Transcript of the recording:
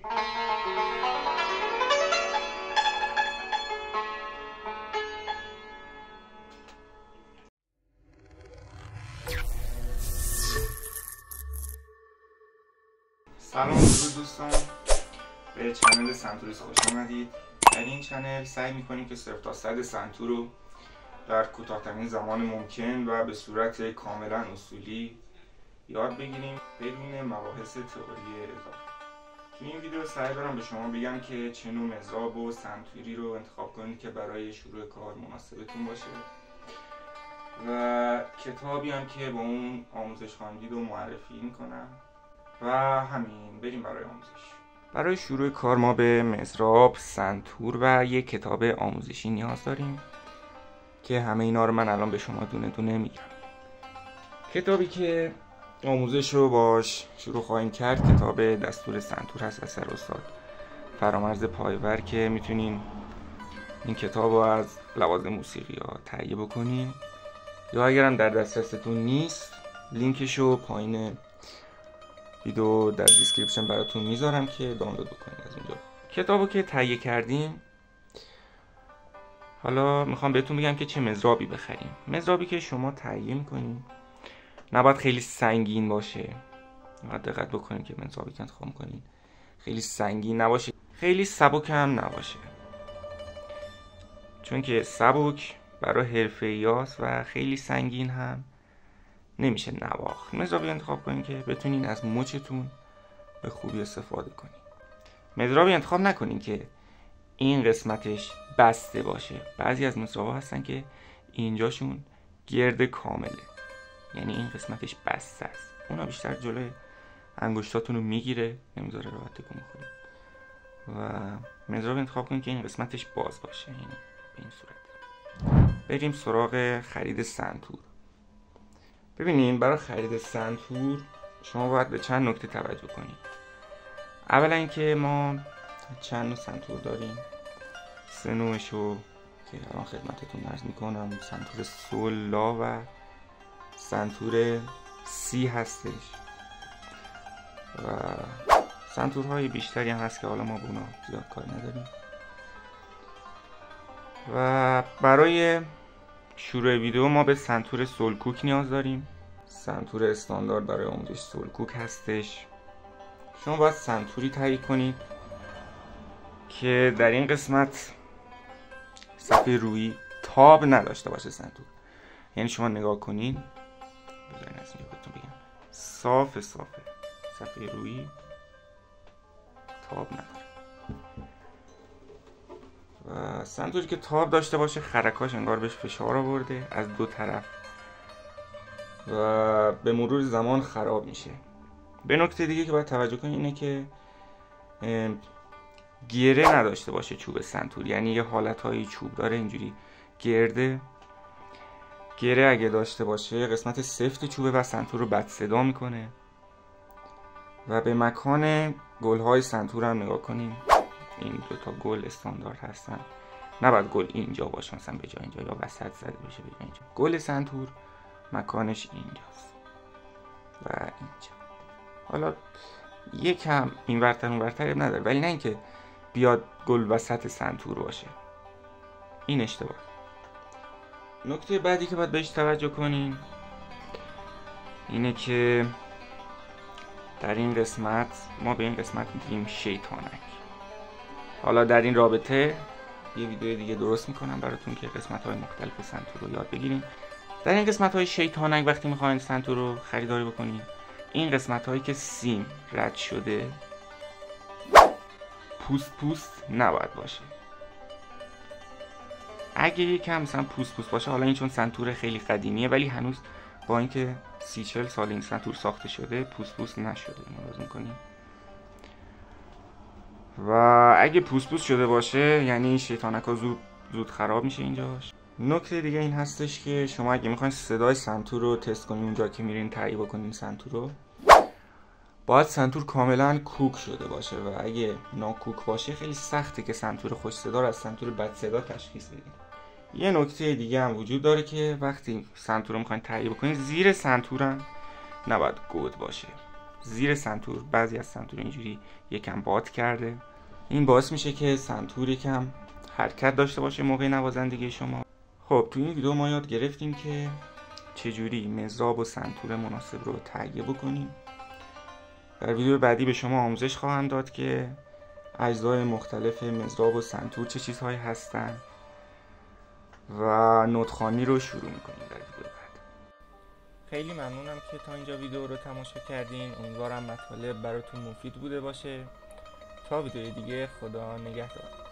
سلام درود دوستان، به چنل سنتوریست خوش آمدید. در این چنل سعی میکنیم که 0 تا 100 سنتور رو در کوتاه‌ترین زمان ممکن و به صورت کاملا اصولی یاد بگیریم بدون مباحث تئوری اضافه. تو این ویدیو سعی دارم به شما بگم که چه نوع مضراب و سنتوری رو انتخاب کنید که برای شروع کار مناسبتون باشه و کتابی هم که با اون آموزش خواندید رو معرفی میکنم و همین. بریم برای آموزش. برای شروع کار ما به مضراب، سنتور و یک کتاب آموزشی نیاز داریم که همه اینا رو من الان به شما دونه دونه میگم. کتابی که آموزش رو باش شروع خواهیم کرد کتاب دستور سنتور هست اثر استاد فرامرز پایور که میتونین این کتاب رو از لوازم موسیقی ها تهیه بکنین یا اگرم در دسترستون نیست لینکش رو پایین ویدیو در دیسکریپشن براتون میذارم که دانلود بکنید از اونجا. کتابو که تهیه کردیم حالا میخوام بهتون بگم که چه مضرابی بخریم. مضرابی که شما تهیه میکنین نباید خیلی سنگین باشه، باید دقت بکنید که مضرابی که انتخاب کنین خیلی سنگین نباشه، خیلی سبک هم نباشه، چون که سبک برای حرفه‌ایاست و خیلی سنگین هم نمیشه نواخت. مضرابی انتخاب کنین که بتونین از مچتون به خوبی استفاده کنین. مضرابی انتخاب نکنین که این قسمتش بسته باشه. بعضی از مضرابا هستن که اینجاشون گرد کامله، یعنی این قسمتش بسته است، اونا بیشتر جلوی انگشتاتون رو میگیره، نمیذاره راحت تکون بخورید. و مضرابی انتخاب کنین که این قسمتش باز باشه، یعنی به این صورت. بریم سراغ خرید سنتور. ببینین برای خرید سنتور شما باید به چند نکته توجه کنید. اولا اینکه ما چند نوع سنتور داریم، 3 نوعشو که الان خدمتتون عرض میکنم. سنتور سول، لا و سنتور سی هستش و سنتورهای بیشتری هم هست که حالا ما به اونا زیاد کار نداریم. و برای شروع ویدیو ما به سنتور سولکوک نیاز داریم. سنتور استاندارد برای آموزش سولکوک هستش. شما باید سنتوری تهیه کنید که در این قسمت صفحه روی تاب نداشته باشه سنتور. یعنی شما نگاه کنین، بذارین از اینجا بهتون بگم، صافه صفحه روی تاب نداره. و سنتوری که تاب داشته باشه خرکاش انگار بهش فشار آورده از دو طرف و به مرور زمان خراب میشه. به نکته دیگه که باید توجه کنید اینه که گره نداشته باشه چوب سنتور، یعنی یه حالتهایی چوب داره اینجوری گره اگه داشته باشه قسمت سفت چوبه و سنتور رو بد صدا میکنه. و به مکان گل‌های سنتور هم نگاه کنیم، این دوتا گل استاندارد هستن، نباید گل اینجا باشه مثلا به جای اینجا یا وسط زده بشه به جای اینجا. گل سنتور مکانش اینجاست و اینجا. حالا یکم این ورتر اون ورتر نداره، ولی نه اینکه بیاد گل وسط سنتور باشه، این اشتباه. نکته بعدی که باید بهش توجه کنین اینه که در این قسمت ما به این قسمت میگیم شیطانک. حالا در این رابطه یه ویدیو دیگه درست میکنم براتون که قسمت‌های مختلف سنتور رو یاد بگیریم. در این قسمت‌های شیطانک وقتی میخواین سنتور رو خریداری بکنین، این قسمت‌هایی که سیم رد شده پوست نباید باشه. اگه یکم مثلا پوست باشه، حالا این چون سنتور خیلی قدیمیه ولی هنوز با اینکه 30-40 سال این سنتور ساخته شده پوست نشده، ملاحظه می‌کنین. و اگه پوست شده باشه یعنی این شیطانک‌ها زود خراب میشه اینجاش. نکته دیگه این هستش که شما اگه میخواین صدای سنتور رو تست کنین اونجا که میرین تهیه بکنین سنتور رو، باید سنتور کاملا کوک شده باشه و اگه ناکوک باشه خیلی سخته که سنتور خوش صدا رو از سنتور بد صدا تشخیص بدین. یه نکته دیگه هم وجود داره که وقتی سنتور رو میخواین تهیه بکنین زیر سنتور هم نباید گود باشه. زیر سنتور بعضی از سنتور اینجوری یکم باد کرده. این باعث میشه که سنتور یکم حرکت داشته باشه موقع نوازندگی شما. خب تو این ویدیو ما یاد گرفتیم که چجوری مضراب و سنتور مناسب رو تهیه بکنیم. در ویدیو بعدی به شما آموزش خواهم داد که اجزای مختلف مضراب و سنتور چه چیزهایی هستن و نوت‌خوانی رو شروع میکنیم در ویدیو بعد. خیلی ممنونم که تا اینجا ویدیو رو تماشا کردین. امیدوارم مطالب براتون مفید بوده باشه. تا ویدیو دیگه، خدا نگهدار.